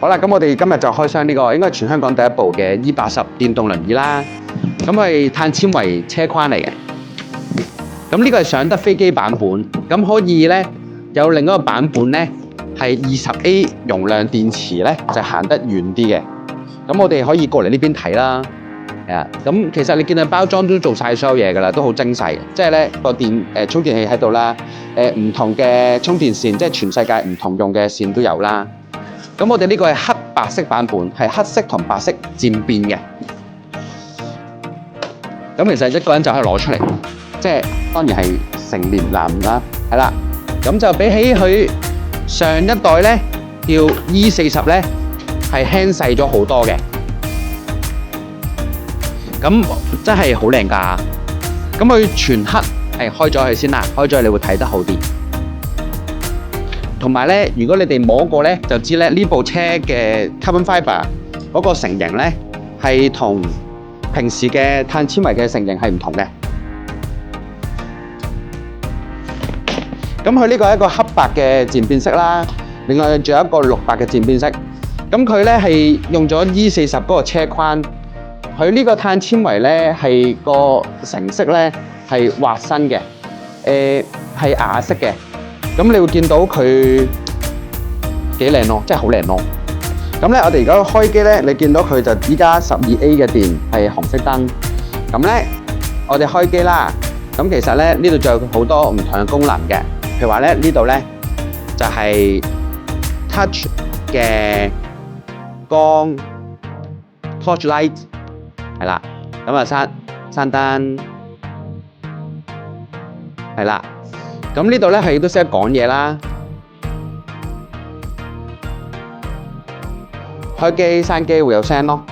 好啦，咁我哋今日就開箱呢個應該係全香港第一部嘅 E80電動輪椅啦。咁係碳纖維車框嚟嘅。咁呢個係上得飛機版本，咁可以咧有另一個版本咧係20A 容量電池咧就行得遠啲嘅。咁我哋可以過嚟呢邊睇啦。係啊，咁其實你見到包裝都做晒所有嘢㗎啦，都好精細。即係咧個充電器喺度啦，唔同嘅充電線，即係全世界唔同用嘅線都有啦。咁我哋呢個係黑白色版本，係黑色同白色漸變嘅。咁其實一個人就可以攞出嚟，即係當然係成年男啦，係啦。咁就比起佢上一代咧叫 E40咧，係輕細咗好多嘅。咁真係好靚㗎。咁佢全黑，係開咗佢先啦，開咗佢你會睇得好啲。同埋咧，如果你哋摸過咧，就知咧呢部車嘅 carbon fiber 嗰個成型咧係同平時嘅碳纖維嘅成型係唔同嘅。咁佢呢個係一個黑白嘅漸變色啦，另外仲有一個綠白嘅漸變色。咁佢咧係用咗 E40嗰個車框，佢呢個碳纖維咧係個成色咧係滑身嘅，係啞色嘅。咁你會見到佢幾靚咯，真係好靚咯。咁咧，我哋而家開機咧，你見到佢就依家12A 嘅電係紅色燈。咁咧，我哋開機啦。咁其實咧呢度仲有好多唔同嘅功能嘅，譬如話咧呢度咧就係 touch 嘅光 torch light 係啦。咁啊閂燈係啦。咁呢度咧係都識得講嘢啦，開機閂機會有聲咯。